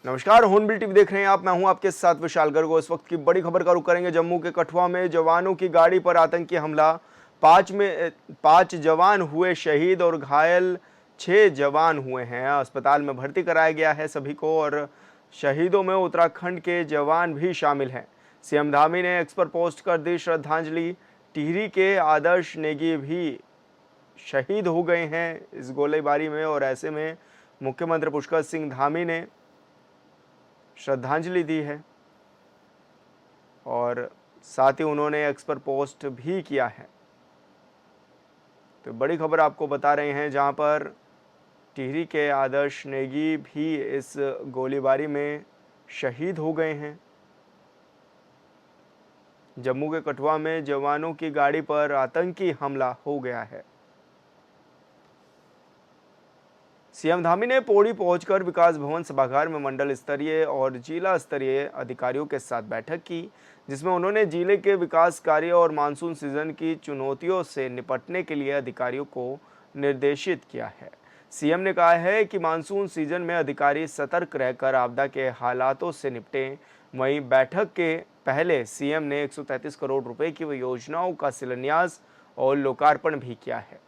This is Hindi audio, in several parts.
नमस्कार, हॉर्नबिल टीवी देख रहे हैं आप। मैं हूं आपके साथ विशाल गर्ग। इस वक्त की बड़ी खबर का रुख करेंगे। जम्मू के कठुआ में जवानों की गाड़ी पर आतंकी हमला, 5 जवान हुए शहीद और घायल 6 जवान हुए हैं। अस्पताल में भर्ती कराया गया है सभी को और शहीदों में उत्तराखंड के जवान भी शामिल हैं। सीएम धामी ने एक्स पर पोस्ट कर दी श्रद्धांजलि। टिहरी के आदर्श नेगी भी शहीद हो गए हैं इस गोलीबारी में और ऐसे में मुख्यमंत्री पुष्कर सिंह धामी ने श्रद्धांजलि दी है और साथ ही उन्होंने एक्स पर पोस्ट भी किया है। तो बड़ी खबर आपको बता रहे हैं, जहां पर टिहरी के आदर्श नेगी भी इस गोलीबारी में शहीद हो गए हैं। जम्मू के कठुआ में जवानों की गाड़ी पर आतंकी हमला हो गया है। सीएम धामी ने पौड़ी पहुंचकर विकास भवन सभागार में मंडल स्तरीय और जिला स्तरीय अधिकारियों के साथ बैठक की, जिसमें उन्होंने जिले के विकास कार्य और मानसून सीजन की चुनौतियों से निपटने के लिए अधिकारियों को निर्देशित किया है। सीएम ने कहा है कि मानसून सीजन में अधिकारी सतर्क रहकर आपदा के हालातों से निपटें। वहीं बैठक के पहले सीएम ने 133 करोड़ रुपए की योजनाओं का शिलान्यास और लोकार्पण भी किया है।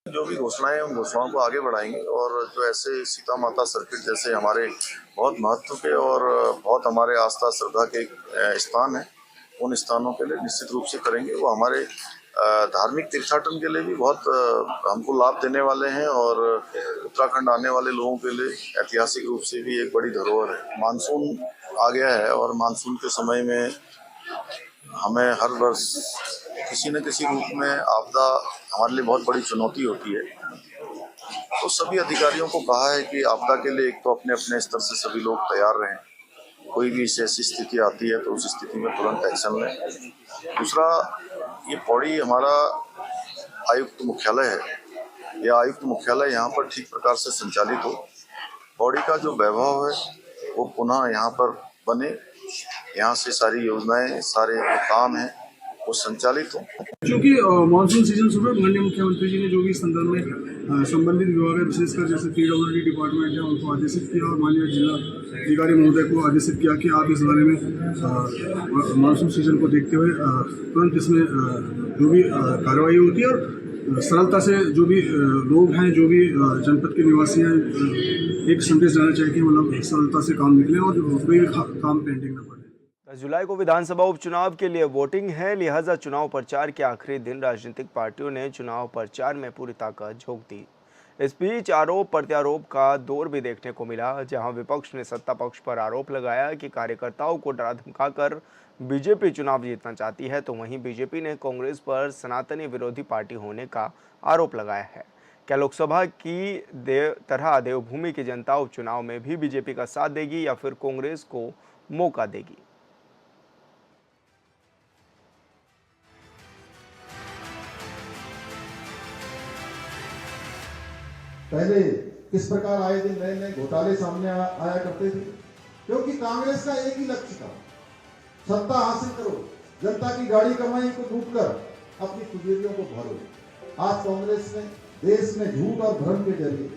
जो भी घोषणाएं हैं उन घोषणाओं को आगे बढ़ाएंगे और जो ऐसे सीता माता सर्किट जैसे हमारे बहुत महत्व के और बहुत हमारे आस्था श्रद्धा के स्थान हैं, उन स्थानों के लिए निश्चित रूप से करेंगे। वो हमारे धार्मिक तीर्थाटन के लिए भी बहुत हमको लाभ देने वाले हैं और उत्तराखंड आने वाले लोगों के लिए ऐतिहासिक रूप से भी एक बड़ी धरोहर है। मानसून आ गया है और मानसून के समय में हमें हर वर्ष किसी न किसी रूप में आपदा हमारे लिए बहुत बड़ी चुनौती होती है। तो सभी अधिकारियों को कहा है कि आपदा के लिए एक तो अपने अपने स्तर से सभी लोग तैयार रहें। कोई भी ऐसी स्थिति आती है तो उस स्थिति में तुरंत एक्शन लें। दूसरा, ये पौड़ी हमारा आयुक्त मुख्यालय है। यह आयुक्त मुख्यालय यहाँ पर ठीक प्रकार से संचालित हो। पौड़ी का जो वैभव है वो पुनः यहाँ पर बने। यहाँ से सारी योजनाएं, सारे जो काम हैं वो संचालित हो। क्योंकि मानसून सीजन शुरू है, माननीय मुख्यमंत्री जी ने जो भी इस संदर्भ में संबंधित विभाग है, विशेषकर जैसे PWD डिपार्टमेंट है, उनको आदेशित किया और माननीय जिला अधिकारी महोदय को आदेशित किया कि आप इस बारे में मानसून सीजन को देखते हुए तुरंत इसमें जो भी कार्रवाई होती है और सरलता से जो भी लोग हैं, जो भी जनपद के निवासी हैं, एक संदेश जाना चाहिए कि मतलब सरलता से काम निकले और कोई भी काम पेंडिंग न पड़े। 10 जुलाई को विधानसभा उपचुनाव के लिए वोटिंग है, लिहाजा चुनाव प्रचार के आखिरी दिन राजनीतिक पार्टियों ने चुनाव प्रचार में पूरी ताकत झोंक दी। इस बीच आरोप प्रत्यारोप का दौर भी देखने को मिला, जहां विपक्ष ने सत्ता पक्ष पर आरोप लगाया कि कार्यकर्ताओं को डरा धमकाकर बीजेपी चुनाव जीतना चाहती है, तो वहीं बीजेपी ने कांग्रेस पर सनातनी विरोधी पार्टी होने का आरोप लगाया है। क्या लोकसभा की तरह देवभूमि की जनता उपचुनाव में भी बीजेपी का साथ देगी या फिर कांग्रेस को मौका देगी? पहले किस प्रकार आए दिन नए नए घोटाले सामने आया करते थे, क्योंकि कांग्रेस का एक ही लक्ष्य था, सत्ता हासिल करो, जनता की गाड़ी कमाई को लूटकर अपनी तिजोरियों को भरो। आज कांग्रेस ने देश में झूठ और भ्रम के जरिए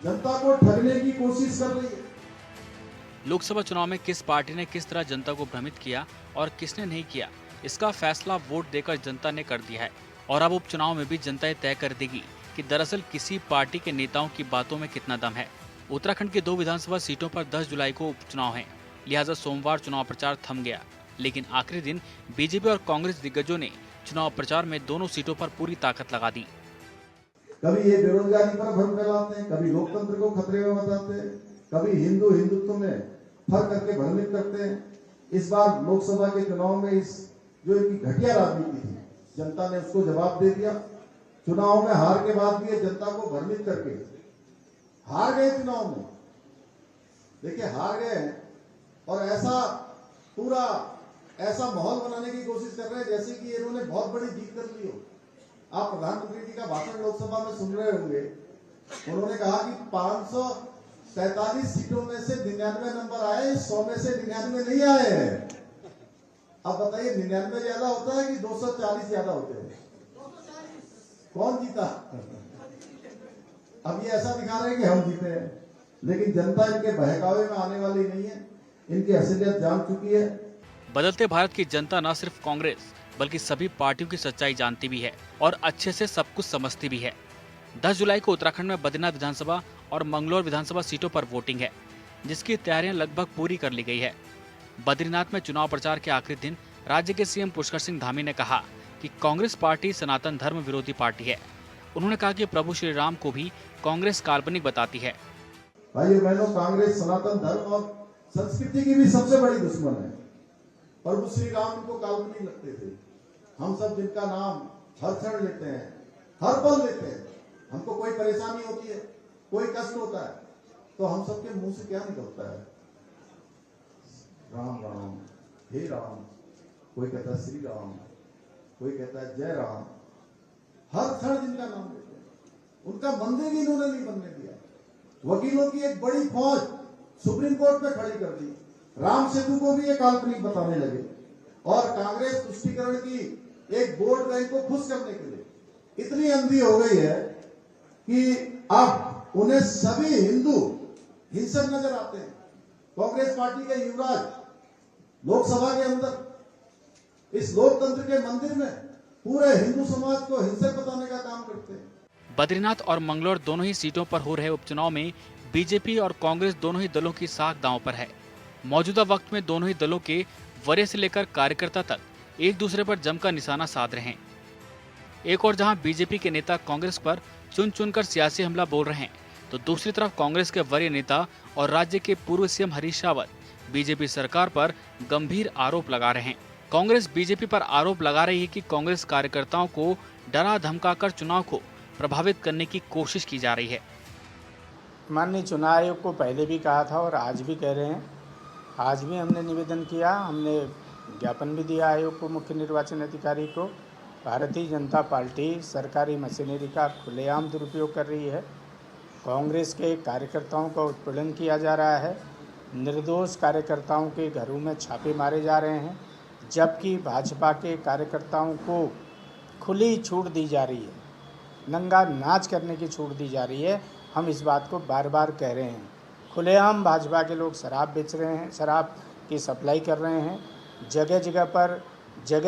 जनता को ठगने की कोशिश कर रही है। लोकसभा चुनाव में किस पार्टी ने किस तरह जनता को भ्रमित किया और किसने नहीं किया, इसका फैसला वोट देकर जनता ने कर दिया है और अब उपचुनाव में भी जनता ये तय कर देगी कि दरअसल किसी पार्टी के नेताओं की बातों में कितना दम है। उत्तराखंड की 2 विधानसभा सीटों पर 10 जुलाई को उपचुनाव है, लिहाजा सोमवार चुनाव प्रचार थम गया, लेकिन आखिरी दिन बीजेपी और कांग्रेस दिग्गजों ने चुनाव प्रचार में दोनों सीटों पर पूरी ताकत लगा दी। कभी ये बेरोजगारी पर भ्रम फैलाते हैं, कभी लोकतंत्र को खतरे में बताते हैं, कभी हिंदुत्व में फर्क करके भ्रमित करते हैं। इस बार लोकसभा के चुनाव में इस जो एक घटिया राजनीति थी, जनता ने उसको जवाब दे दिया। चुनाव में हार के बाद भी ये जनता को भ्रमित करके हार गए चुनाव में। देखिए, हार गए और ऐसा माहौल बनाने की कोशिश कर रहे हैं जैसे कि इन्होंने बहुत बड़ी जीत कर ली हो। आप प्रधानमंत्री जी का भाषण लोकसभा में सुन रहे होंगे, उन्होंने कहा कि 543 सीटों में से 99 नंबर आए, 100 में से 99 नहीं आए हैं। अब बताइए, 99 ज्यादा होता है कि 240 ज्यादा होते हैं? कौन जीता? अब ये ऐसा दिखा रहे हैं कि हम जीते हैं, लेकिन जनता इनके बहकावे में आने वाली नहीं है, इनकी असलियत जान चुकी है। बदलते भारत की जनता न सिर्फ कांग्रेस बल्कि सभी पार्टियों की सच्चाई जानती भी है और अच्छे से सब कुछ समझती भी है। 10 जुलाई को उत्तराखंड में बद्रीनाथ विधानसभा और मंगलौर विधानसभा सीटों पर वोटिंग है, जिसकी तैयारियां लगभग पूरी कर ली गई है। बद्रीनाथ में चुनाव प्रचार के आखिरी दिन राज्य के सीएम पुष्कर सिंह धामी ने कहा कि कांग्रेस पार्टी सनातन धर्म विरोधी पार्टी है। उन्होंने कहा कि प्रभु श्री राम को भी कांग्रेस काल्पनिक बताती है। भाइयों बहनों, कांग्रेस सनातन धर्म और संस्कृति की भी सबसे बड़ी दुश्मन है। प्रभु श्री राम इनको काल्पनिक लगते थे। हम सब जिनका नाम हर क्षण लेते हैं, हर पल लेते हैं, हमको कोई परेशानी होती है, कोई कष्ट होता है, तो हम सबके मुंह से क्या निकलता है? राम राम, हे राम। कोई कहता है श्री राम, कोई कहता है जय राम। हर क्षण जिनका नाम लेते हैं, उनका मंदिर भी इन्होंने नहीं बनने दिया। वकीलों की एक बड़ी फौज सुप्रीम कोर्ट में खड़ी कर दी। राम सेतु को भी ये काल्पनिक बताने लगे और कांग्रेस तुष्टीकरण की एक वोट बैंक को खुश करने के लिए इतनी अंधी हो गई है कि अब उन्हें सभी हिंदू हिंसक नजर आते हैं। कांग्रेस पार्टी के युवराज लोकसभा के अंदर इस लोकतंत्र के मंदिर में पूरे हिंदू समाज को हिंसक बताने का काम करते हैं। बद्रीनाथ और मंगलौर दोनों ही सीटों पर हो रहे उपचुनाव में बीजेपी और कांग्रेस दोनों ही दलों की साख दांव पर है। मौजूदा वक्त में दोनों ही दलों के वरीय से लेकर कार्यकर्ता तक एक दूसरे पर जमकर निशाना साध रहे हैं। एक और जहां बीजेपी के नेता कांग्रेस पर चुन चुनकर सियासी हमला बोल रहे हैं, तो दूसरी तरफ कांग्रेस के वरीय नेता और राज्य के पूर्व सीएम हरीश रावत बीजेपी सरकार पर गंभीर आरोप लगा रहे हैं। कांग्रेस बीजेपी पर आरोप लगा रही है कि कांग्रेस कार्यकर्ताओं को डरा धमकाकर चुनाव को प्रभावित करने की कोशिश की जा रही है। माननीय चुनाव आयोग को पहले भी कहा था और आज भी कह रहे हैं। आज भी हमने निवेदन किया, हमने ज्ञापन भी दिया आयोग को, मुख्य निर्वाचन अधिकारी को। भारतीय जनता पार्टी सरकारी मशीनरी का खुलेआम दुरुपयोग कर रही है। कांग्रेस के कार्यकर्ताओं का उत्पीड़न किया जा रहा है। निर्दोष कार्यकर्ताओं के घरों में छापे मारे जा रहे हैं, जबकि भाजपा के कार्यकर्ताओं को खुली छूट दी जा रही है, नंगा नाच करने की छूट दी जा रही है। हम इस बात को बार बार कह रहे हैं। खुलेआम भाजपा के लोग शराब बेच रहे हैं, शराब की सप्लाई कर रहे हैं, जगह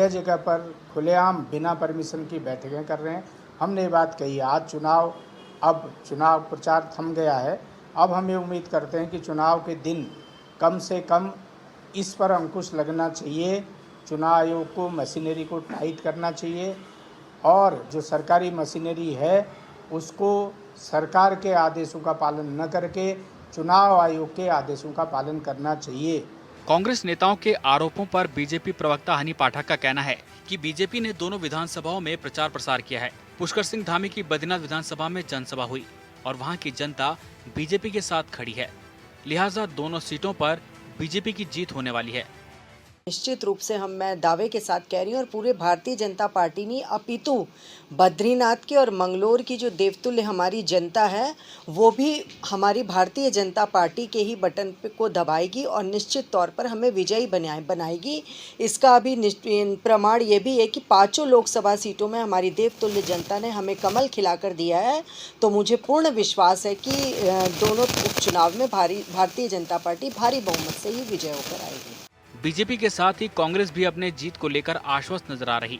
जगह पर खुलेआम बिना परमिशन की बैठकें कर रहे हैं। हमने ये बात कही। आज चुनाव प्रचार थम गया है। अब हम ये उम्मीद करते हैं कि चुनाव के दिन कम से कम इस पर अंकुश लगना चाहिए। चुनाव आयोग को मशीनरी को टाइट करना चाहिए और जो सरकारी मशीनरी है उसको सरकार के आदेशों का पालन न करके चुनाव आयोग के आदेशों का पालन करना चाहिए। कांग्रेस नेताओं के आरोपों पर बीजेपी प्रवक्ता हनी पाठक का कहना है कि बीजेपी ने दोनों विधानसभाओं में प्रचार प्रसार किया है। पुष्कर सिंह धामी की बद्रीनाथ विधानसभा में जनसभा हुई और वहां की जनता बीजेपी के साथ खड़ी है, लिहाजा दोनों सीटों पर बीजेपी की जीत होने वाली है। निश्चित रूप से मैं दावे के साथ कह रही हूँ और पूरे भारतीय जनता पार्टी नहीं अपितु बद्रीनाथ की और मंगलौर की जो देवतुल्य हमारी जनता है वो भी हमारी भारतीय जनता पार्टी के ही बटन को दबाएगी और निश्चित तौर पर हमें विजयी बनाएगी। इसका अभी प्रमाण ये भी है कि 5 लोकसभा सीटों में हमारी देवतुल्य जनता ने हमें कमल खिलाकर दिया है। तो मुझे पूर्ण विश्वास है कि दोनों उपचुनाव में भारतीय जनता पार्टी भारी बहुमत से ही विजय होकर आएगी। बीजेपी के साथ ही कांग्रेस भी अपने जीत को लेकर आश्वस्त नजर आ रही।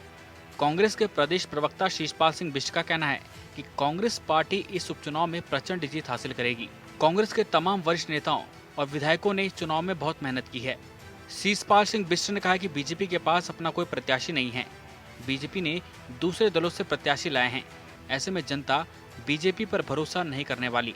कांग्रेस के प्रदेश प्रवक्ता शीशपाल सिंह बिष्ट का कहना है कि कांग्रेस पार्टी इस उपचुनाव में प्रचंड जीत हासिल करेगी। कांग्रेस के तमाम वरिष्ठ नेताओं और विधायकों ने इस चुनाव में बहुत मेहनत की है। शीशपाल सिंह बिष्ट ने कहा कि बीजेपी के पास अपना कोई प्रत्याशी नहीं है, बीजेपी ने दूसरे दलों से प्रत्याशी लाए हैं। ऐसे में जनता बीजेपी पर भरोसा नहीं करने वाली।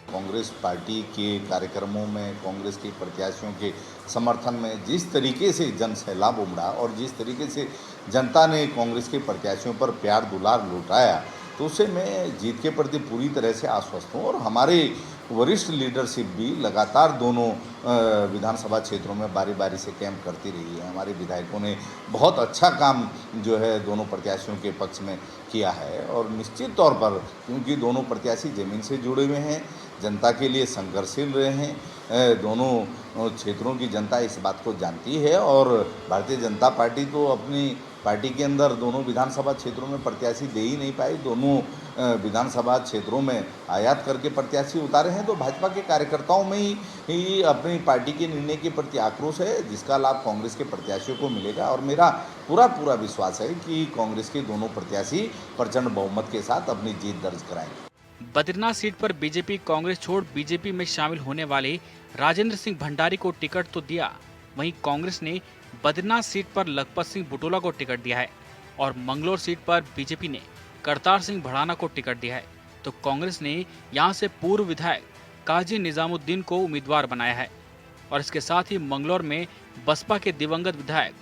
कांग्रेस पार्टी के कार्यक्रमों में कांग्रेस के प्रत्याशियों के समर्थन में जिस तरीके से जन सैलाब उमड़ा और जिस तरीके से जनता ने कांग्रेस के प्रत्याशियों पर प्यार दुलार लुटाया, तो उससे मैं जीत के प्रति पूरी तरह से आश्वस्त हूँ। और हमारे वरिष्ठ लीडरशिप भी लगातार दोनों विधानसभा क्षेत्रों में बारी बारी से कैंप करती रही है। हमारे विधायकों ने बहुत अच्छा काम जो है दोनों प्रत्याशियों के पक्ष में किया है और निश्चित तौर पर क्योंकि दोनों प्रत्याशी ज़मीन से जुड़े हुए हैं, जनता के लिए संघर्षशील रहे हैं, दोनों क्षेत्रों की जनता इस बात को जानती है। और भारतीय जनता पार्टी तो अपनी पार्टी के अंदर दोनों विधानसभा क्षेत्रों में प्रत्याशी दे ही नहीं पाई। दोनों विधानसभा क्षेत्रों में आयात करके प्रत्याशी उतारे हैं। तो भाजपा के कार्यकर्ताओं में ही अपनी पार्टी के निर्णय के प्रति आक्रोश है, जिसका लाभ कांग्रेस के प्रत्याशियों को मिलेगा। और मेरा पूरा विश्वास है कि कांग्रेस के दोनों प्रत्याशी प्रचंड बहुमत के साथ अपनी जीत दर्ज कराएंगे। बद्रीनाथ सीट पर बीजेपी कांग्रेस छोड़ बीजेपी में शामिल होने वाले राजेंद्र सिंह भंडारी को टिकट तो दिया, वहीं कांग्रेस ने बद्रीनाथ सीट पर लखपत सिंह बुटोला को टिकट दिया है और मंगलौर सीट पर बीजेपी ने करतार सिंह भड़ाना को टिकट दिया है। तो कांग्रेस ने यहां से पूर्व विधायक काजी निजामुद्दीन को उम्मीदवार बनाया है और इसके साथ ही मंगलौर में बसपा के दिवंगत विधायक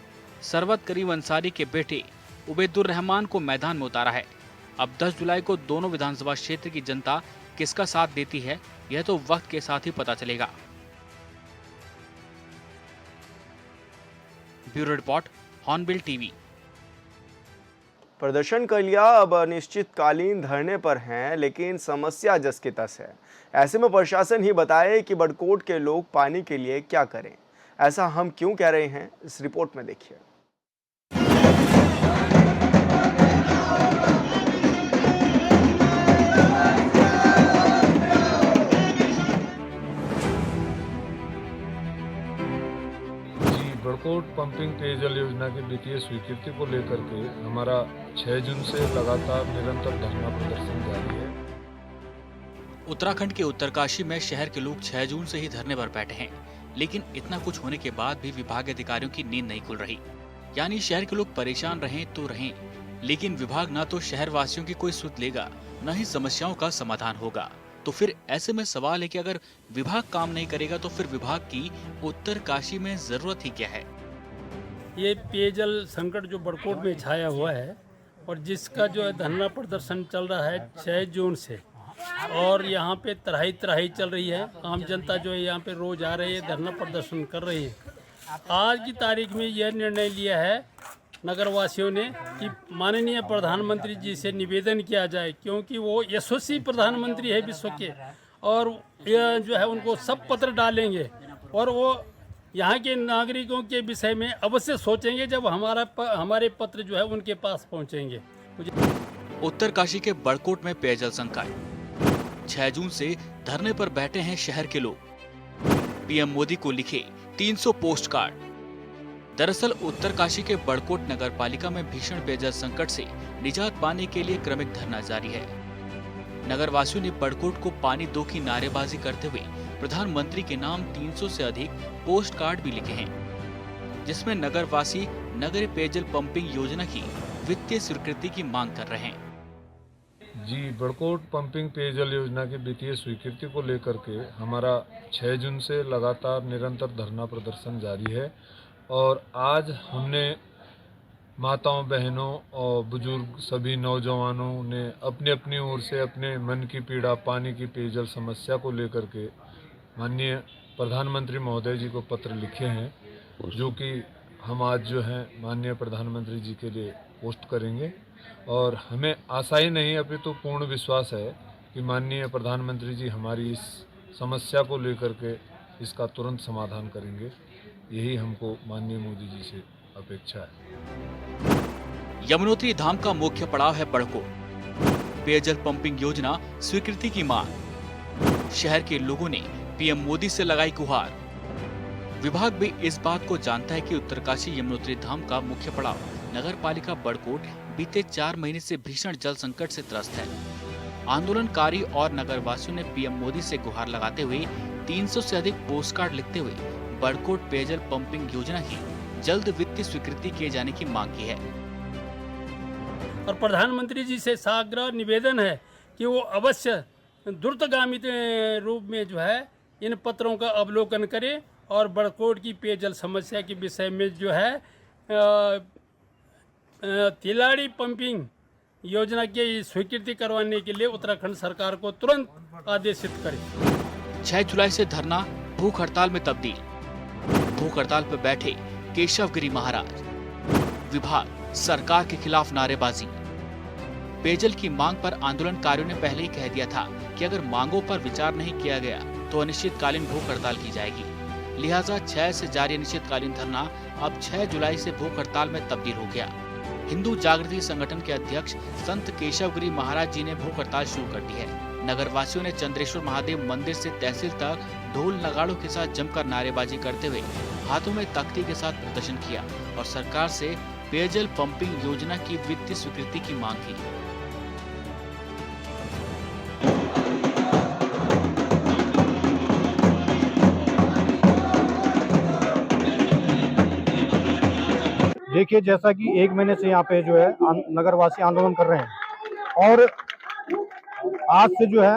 सरवत करीम अंसारी के बेटे उबैदुर रहमान को मैदान में उतारा है। अब 10 जुलाई को दोनों विधानसभा क्षेत्र की जनता किसका साथ देती है, यह तो वक्त के साथ ही पता चलेगा। Bureau report, hornbill TV. प्रदर्शन कर लिया, अब अनिश्चितकालीन धरने पर हैं, लेकिन समस्या जस की तस है। ऐसे में प्रशासन ही बताए कि बड़कोट के लोग पानी के लिए क्या करें। ऐसा हम क्यों कह रहे हैं, इस रिपोर्ट में देखिए। बड़कोट पंपिंग पेयजल योजना की वित्तीय स्वीकृति को लेकर के हमारा 6 जून से लगातार निरंतर धरना प्रदर्शन जारी है। उत्तराखंड के उत्तरकाशी में शहर के लोग 6 जून से ही धरने पर बैठे हैं, लेकिन इतना कुछ होने के बाद भी विभाग अधिकारियों की नींद नहीं खुल रही। यानी शहर के लोग परेशान रहें तो रहें, लेकिन विभाग न तो शहर वासियों की कोई सुध लेगा, न ही समस्याओं का समाधान होगा। तो फिर ऐसे में सवाल है कि अगर विभाग काम नहीं करेगा तो फिर विभाग की उत्तरकाशी में जरूरत ही क्या है। ये पेयजल संकट जो बड़कोट में छाया हुआ है और जिसका जो है धरना प्रदर्शन चल रहा है 6 जून से, और यहाँ पे तराही चल रही है। आम जनता जो है यहाँ पे रोज आ रही है, धरना प्रदर्शन कर रही है। आज की तारीख में यह निर्णय लिया है नगरवासियों ने कि माननीय प्रधानमंत्री जी से निवेदन किया जाए, क्योंकि वो यशस्वी प्रधानमंत्री है विश्व के, और यह जो है उनको सब पत्र डालेंगे और वो यहाँ के नागरिकों के विषय में अवश्य सोचेंगे जब हमारे पत्र जो है उनके पास पहुँचेंगे। उत्तरकाशी के बड़कोट में पेयजल संकट, 6 जून से धरने पर बैठे हैं शहर के लोग। पीएम मोदी को लिखे 300 पोस्ट कार्ड। दरअसल उत्तरकाशी के बड़कोट नगर पालिका में भीषण पेयजल संकट से निजात पाने के लिए क्रमिक धरना जारी है। नगर वासियों ने बड़कोट को पानी दो की नारेबाजी करते हुए प्रधानमंत्री के नाम 300 से अधिक पोस्ट कार्ड भी लिखे हैं, जिसमें नगर वासी नगर पेयजल पंपिंग योजना की वित्तीय स्वीकृति की मांग कर रहे हैं। जी, बड़कोट पंपिंग पेयजल योजना की वित्तीय स्वीकृति को लेकर के हमारा 6 जून से लगातार निरंतर धरना प्रदर्शन जारी है। और आज हमने माताओं, बहनों और बुजुर्ग सभी नौजवानों ने अपनी अपनी ओर से अपने मन की पीड़ा, पानी की पेयजल समस्या को लेकर के माननीय प्रधानमंत्री महोदय जी को पत्र लिखे हैं, जो कि हम आज जो है माननीय प्रधानमंत्री जी के लिए पोस्ट करेंगे। और हमें आशा ही नहीं अपितु पूर्ण विश्वास है कि माननीय प्रधानमंत्री जी हमारी इस समस्या को लेकर के इसका तुरंत समाधान करेंगे। यही हमको माननीय मोदी जी से अपेक्षा है। यमुनोत्री धाम का मुख्य पड़ाव है बड़कोट। पेयजल पंपिंग योजना स्वीकृति की मांग। शहर के लोगों ने पीएम मोदी से लगाई गुहार। विभाग भी इस बात को जानता है कि उत्तरकाशी यमुनोत्री धाम का मुख्य पड़ाव नगर पालिका बड़कोट बीते 4 महीने से भीषण जल संकट से त्रस्त है। आंदोलनकारी और नगर वासियों ने पीएम मोदी से गुहार लगाते हुए 300 से अधिक पोस्ट कार्ड लिखते हुए बड़कोट पेयजल पंपिंग योजना की जल्द वित्तीय स्वीकृति किए जाने की मांग की है। और प्रधानमंत्री जी से साग्रह निवेदन है कि वो अवश्य द्रुतगामी रूप में जो है इन पत्रों का अवलोकन करें और बड़कोट की पेयजल समस्या के विषय में जो है तिलाड़ी पंपिंग योजना की स्वीकृति करवाने के लिए उत्तराखंड सरकार को तुरंत आदेशित करें। 6 जुलाई से धरना भूख हड़ताल में तब्दील। भूख हड़ताल पर बैठे केशवगिरी महाराज। विभाग सरकार के खिलाफ नारेबाजी। पेयजल की मांग पर आंदोलनकारियों ने पहले ही कह दिया था कि अगर मांगों पर विचार नहीं किया गया तो अनिश्चितकालीन भूख हड़ताल की जाएगी। लिहाजा 6 से जारी अनिश्चितकालीन धरना अब 6 जुलाई से भूख हड़ताल में तब्दील हो गया। हिंदू जागृति संगठन के अध्यक्ष संत केशवगिरी महाराज जी ने भूख हड़ताल शुरू कर दी है। नगर वासियों ने चंद्रेश्वर महादेव मंदिर से तहसील तक ढोल नगाड़ों के साथ जमकर नारेबाजी करते हुए हाथों में तख्ती के साथ प्रदर्शन किया और सरकार से पेयजल पंपिंग योजना की वित्तीय स्वीकृति की मांग की। देखिए, जैसा कि 1 महीने से यहाँ पे जो है नगरवासी आंदोलन कर रहे हैं और आज से जो है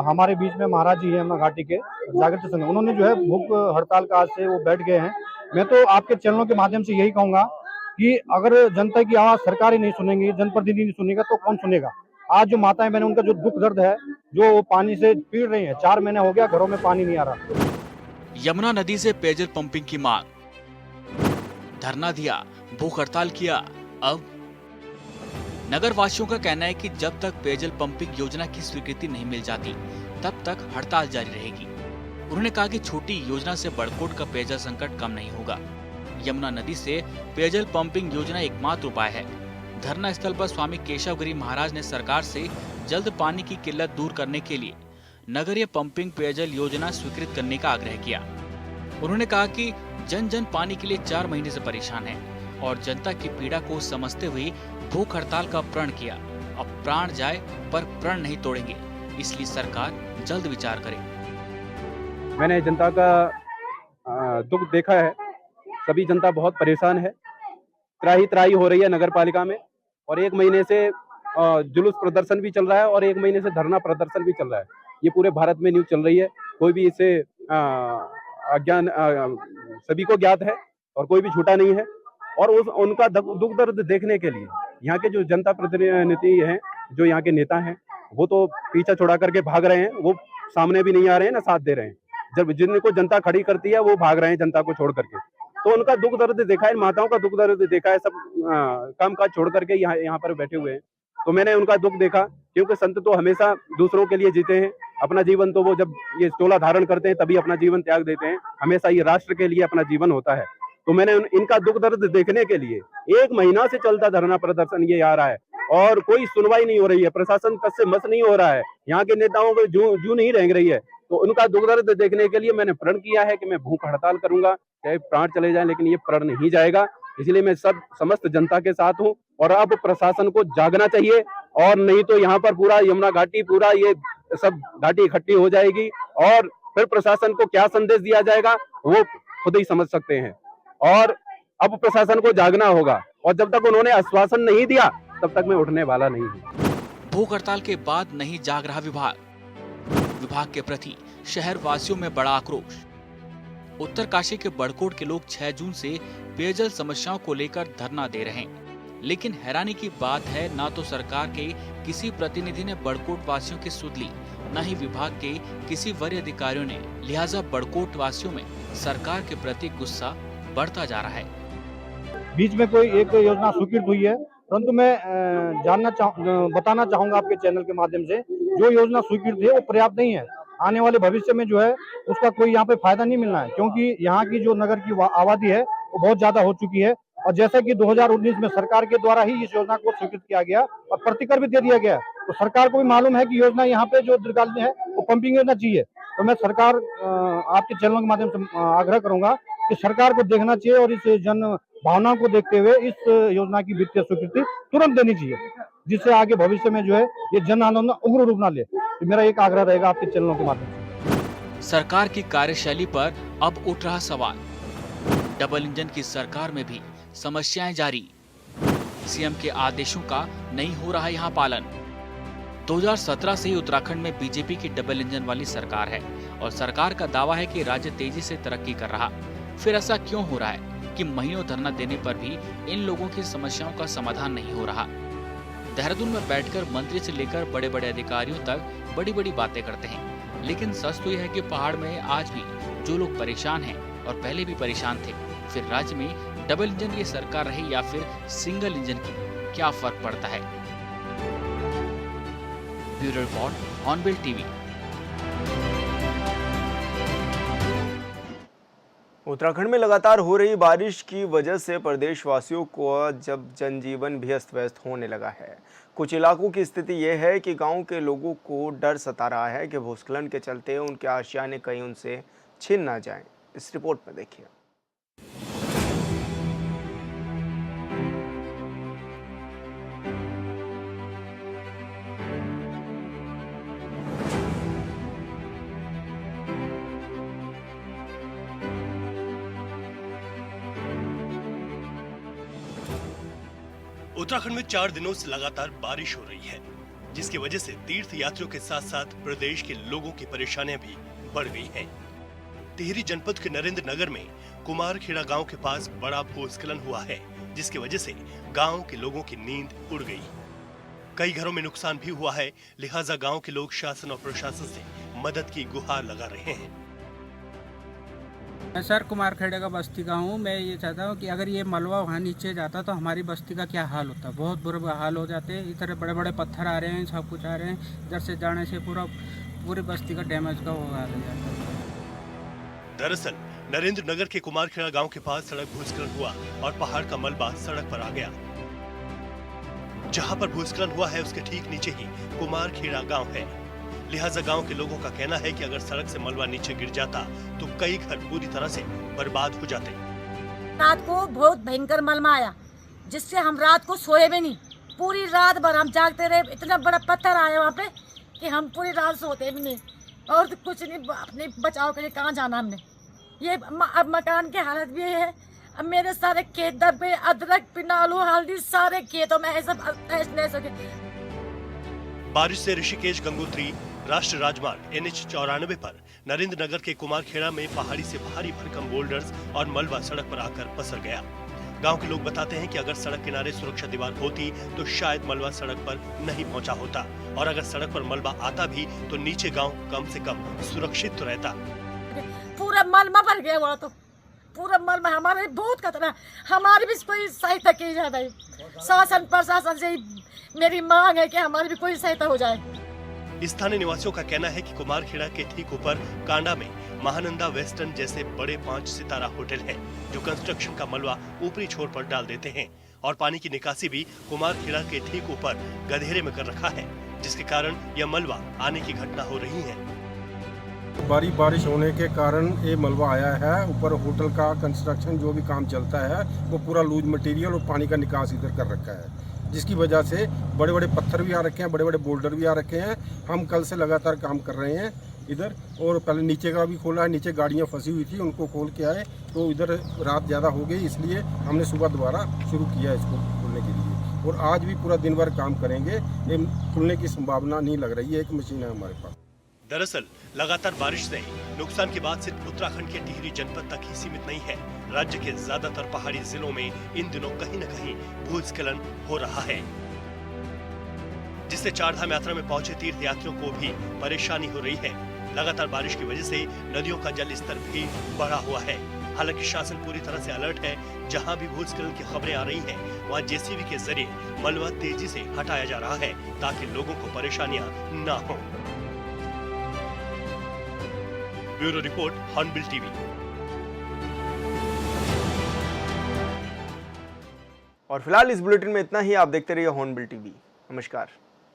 हमारे बीच में महाराज जी है यमुना घाटी के जागृति संघ, उन्होंने जो है भूख हड़ताल का आज से वो बैठ गए हैं। मैं तो आपके चैनलों के माध्यम से यही कहूंगा कि अगर जनता की आवाज सरकार ही नहीं सुनेंगी, जनप्रतिनिधि नहीं सुनेगा तो कौन सुनेगा। आज जो माताएं बहनें उनका जो दुख दर्द है, जो वो पानी से पीड़ रही है, 4 महीने हो गया घरों में पानी नहीं आ रहा। यमुना नदी से पेयजल पंपिंग की मांग, धरना दिया, भूख हड़ताल किया। अब नगर वासियों का कहना है कि जब तक पेयजल पंपिंग योजना की स्वीकृति नहीं मिल जाती तब तक हड़ताल जारी रहेगी। उन्होंने कहा कि छोटी योजना से बड़कोट का पेयजल संकट कम नहीं होगा। यमुना नदी से पेयजल पंपिंग योजना एकमात्र उपाय है। धरना स्थल पर स्वामी केशवगिरी महाराज ने सरकार से जल्द पानी की किल्लत दूर करने के लिए नगरीय पंपिंग पेयजल योजना स्वीकृत करने का आग्रह किया। उन्होंने कहा कि जन जन पानी के लिए 4 महीने से परेशान है और जनता की पीड़ा को समझते हुए भूख हड़ताल का प्रण किया। अब प्राण जाए पर प्रण नहीं तोड़ेंगे, इसलिए सरकार जल्द विचार करे। मैंने जनता का दुख देखा है, सभी जनता बहुत परेशान है, त्राही हो रही है नगर पालिका में और 1 महीने से जुलूस प्रदर्शन भी चल रहा है और 1 महीने से धरना प्रदर्शन भी चल रहा है। ये पूरे भारत में न्यूज चल रही है, कोई भी इसे अज्ञान सभी को ज्ञात है और कोई भी झूठा नहीं है। और उनका दुख दर्द देखने के लिए यहाँ के जो जनता प्रतिनिधि हैं, जो यहाँ के नेता हैं, वो तो पीछा छोड़ा करके भाग रहे हैं, वो सामने भी नहीं आ रहे हैं ना साथ दे रहे हैं। जब जिनको जनता खड़ी करती है वो भाग रहे हैं जनता को छोड़ करके। तो उनका दुख दर्द देखा है, माताओं का दुख दर्द देखा है, सब काम काज छोड़ करके यहाँ पर बैठे हुए हैं। तो मैंने उनका दुख देखा, क्योंकि संत तो हमेशा दूसरों के लिए जीते हैं। अपना जीवन तो वो जब ये चोला धारण करते हैं तभी अपना जीवन त्याग देते हैं, हमेशा ये राष्ट्र के लिए अपना जीवन होता है। तो मैंने इनका दुख दर्द देखने के लिए 1 महीना से चलता धरना प्रदर्शन ये आ रहा है और कोई सुनवाई नहीं हो रही है, प्रशासन कस से मस नहीं हो रहा है, यहाँ के नेताओं को जू नहीं रेंग रही है। तो उनका दुख दर्द देखने के लिए मैंने प्रण किया है कि मैं भूख हड़ताल करूंगा, चाहे प्राण चले जाए, लेकिन ये प्रण नहीं जाएगा। इसलिए मैं समस्त जनता के साथ हूँ और अब प्रशासन को जागना चाहिए और नहीं तो यहाँ पर पूरा यमुना घाटी, पूरा ये सब घाटी इकट्ठी हो जाएगी और फिर प्रशासन को क्या संदेश दिया जाएगा वो खुद ही समझ सकते हैं। और अब प्रशासन को जागना होगा और जब तक उन्होंने आश्वासन नहीं दिया तब तक मैं उठने वाला नहीं हूँ। भूख हड़ताल के बाद नहीं जाग रहा विभाग के प्रति शहर वासियों में बड़ा आक्रोश। उत्तरकाशी के बड़कोट के लोग 6 जून से पेयजल समस्याओं को लेकर धरना दे रहे हैं, लेकिन हैरानी की बात है ना तो सरकार के किसी प्रतिनिधि ने बड़कोट वासियों की सुध ली, न ही विभाग के किसी वरीय अधिकारियों ने। लिहाजा बड़कोट वासियों में सरकार के प्रति गुस्सा बढ़ता जा रहा है। बीच में कोई एक योजना स्वीकृत हुई है, परंतु मैं बताना चाहूंगा आपके चैनल के माध्यम से, जो योजना स्वीकृत है वो पर्याप्त नहीं है। आने वाले भविष्य में जो है उसका कोई यहाँ पे फायदा नहीं मिलना है, क्योंकि यहाँ की जो नगर की आबादी है वो बहुत ज्यादा हो चुकी है। और जैसा कि 2019 में सरकार के द्वारा ही इस योजना को स्वीकृत किया गया और प्रतिकर भी दे दिया गया, तो सरकार को भी मालूम है कि योजना यहाँ पे जो दीर्घकालीन है वो पंपिंग योजना चाहिए। तो मैं सरकार आपके चैनलों के माध्यम से आग्रह करूंगा कि सरकार को देखना चाहिए और इस जन भावनाओं को देखते हुए इस योजना की वित्तीय स्वीकृति तुरंत देनी चाहिए, जिससे आगे भविष्य में जो है ये जन आंदोलन उग्र रूप ना ले। तो मेरा एक आग्रह रहेगा आपके चैनलों के माध्यम से। सरकार की कार्यशैली पर अब उठ रहा सवाल। डबल इंजन की सरकार में भी समस्याएं जारी। सीएम के आदेशों का नहीं हो रहा यहाँ पालन। 2017 से ही उत्तराखंड में बीजेपी की डबल इंजन वाली सरकार है और सरकार का दावा है कि राज्य तेजी से तरक्की कर रहा। फिर ऐसा क्यों हो रहा है कि महीनों धरना देने पर भी इन लोगों की समस्याओं का समाधान नहीं हो रहा। देहरादून में बैठकर मंत्री से लेकर बड़े बड़े अधिकारियों तक बड़ी बड़ी बातें करते हैं, लेकिन सच तो यह है कि पहाड़ में आज भी जो लोग परेशान हैं और पहले भी परेशान थे, फिर राज्य में डबल इंजन की सरकार रहे या फिर सिंगल इंजन की, क्या फर्क पड़ता है। Bureau report, hornbill TV. Uttarakhand में लगातार हो रही बारिश की वजह से प्रदेशवासियों को जब जनजीवन भी अस्त व्यस्त होने लगा है। कुछ इलाकों की स्थिति यह है कि गांव के लोगों को डर सता रहा है कि भूस्खलन के चलते उनके आशियाने कहीं उनसे छिन ना जाएं। इस रिपोर्ट में देखिए। उत्तराखंड में 4 दिनों से लगातार बारिश हो रही है, जिसकी वजह से तीर्थ यात्रियों के साथ साथ प्रदेश के लोगों की परेशानियां भी बढ़ गई हैं। टिहरी जनपद के नरेंद्र नगर में कुमारखेड़ा गांव के पास बड़ा भूस्खलन हुआ है, जिसकी वजह से गांव के लोगों की नींद उड़ गई। कई घरों में नुकसान भी हुआ है, लिहाजा गांव के लोग शासन और प्रशासन से मदद की गुहार लगा रहे हैं। मैं सर कुमारखेड़े का बस्ती का हूँ। मैं ये चाहता हूँ कि अगर ये मलबा वहाँ नीचे जाता तो हमारी बस्ती का क्या हाल होता। बहुत बुरे हाल हो जाते। इधर बड़े बड़े पत्थर आ रहे हैं, सब कुछ आ रहे हैं। इधर से जाने से पूरी बस्ती का डैमेज का हो जाता है। दरअसल नरेंद्र नगर के कुमारखेड़ा गांव के पास सड़क भूस्खलन हुआ और पहाड़ का मलबा सड़क पर आ गया। जहां पर भूस्खलन हुआ है उसके ठीक नीचे ही कुमारखेड़ा गांव है। लिहाजा गांव के लोगों का कहना है कि अगर सड़क से मलबा नीचे गिर जाता तो कई घर पूरी तरह से बर्बाद हो जाते। रात को बहुत भयंकर मलबा आया, जिससे हम रात को सोए भी नहीं। पूरी रात भर हम जागते रहे। इतना बड़ा पत्थर आया वहाँ पे कि हम पूरी रात सोते भी नहीं और कुछ नहीं। अपने बचाव के लिए कहाँ जाना हमने। ये अब मकान की हालत भी है। अब मेरे सारे खेत दबे, अदरक, पिनालू, हल्दी सारे खेतों में सब ऐसे सके। बारिश से ऋषिकेश गंगोत्री राष्ट्रीय राजमार्ग NH 94 पर नरेंद्र नगर के कुमारखेड़ा में पहाड़ी से भारी भरकम बोल्डर्स और मलबा सड़क पर आकर पसर गया। गांव के लोग बताते हैं कि अगर सड़क किनारे सुरक्षा दीवार होती तो शायद मलबा सड़क पर नहीं पहुंचा होता, और अगर सड़क पर मलबा आता भी तो नीचे गांव कम से कम सुरक्षित तो रहता। पूरा मलबा भर गया, वो तो पूरा मलबा। हमारे बहुत खतरा, हमारी भी कोई सहायता की जाए भाई। शासन प्रशासन से मेरी मांग है कि हमारी भी कोई सहायता हो जाए। स्थानीय निवासियों का कहना है कि कुमारखेड़ा के ठीक ऊपर कांडा में महानंदा वेस्टर्न जैसे बड़े 5 सितारा होटल हैं, जो कंस्ट्रक्शन का मलबा ऊपरी छोर पर डाल देते हैं, और पानी की निकासी भी कुमारखेड़ा के ठीक ऊपर गधेरे में कर रखा है, जिसके कारण यह मलबा आने की घटना हो रही है। भारी बारिश होने के कारण ये मलबा आया है। ऊपर होटल का कंस्ट्रक्शन जो भी काम चलता है वो पूरा लूज मटेरियल और पानी का निकास इधर कर रखा है, जिसकी वजह से बड़े बड़े पत्थर भी आ रखे हैं, बड़े बड़े बोल्डर भी आ रखे हैं। हम कल से लगातार काम कर रहे हैं इधर, और पहले नीचे का भी खोला है। नीचे गाड़ियां फंसी हुई थी, उनको खोल के आए तो इधर रात ज़्यादा हो गई, इसलिए हमने सुबह दोबारा शुरू किया इसको खोलने के लिए, और आज भी पूरा दिन भर काम करेंगे। ये खुलने की संभावना नहीं लग रही है। एक मशीन है हमारे पास। दरअसल लगातार बारिश से नुकसान की बात सिर्फ उत्तराखंड के टिहरी जनपद तक ही सीमित नहीं है। राज्य के ज्यादातर पहाड़ी जिलों में इन दिनों कहीं न कहीं भूस्खलन हो रहा है, जिससे चारधाम यात्रा में पहुंचे तीर्थ यात्रियों को भी परेशानी हो रही है। लगातार बारिश की वजह से नदियों का जल स्तर भी बढ़ा हुआ है। हालांकि शासन पूरी तरह से अलर्ट है। जहां भी भूस्खलन की खबरें आ रही हैं, वहां JCB के जरिए मलबा तेजी से हटाया जा रहा है, ताकि लोगों को परेशानियां न हो। Bureau report, hornbill TV. और फिलहाल इस बुलेटिन में इतना ही। आप देखते रहिए हॉर्नबिल टीवी। नमस्कार।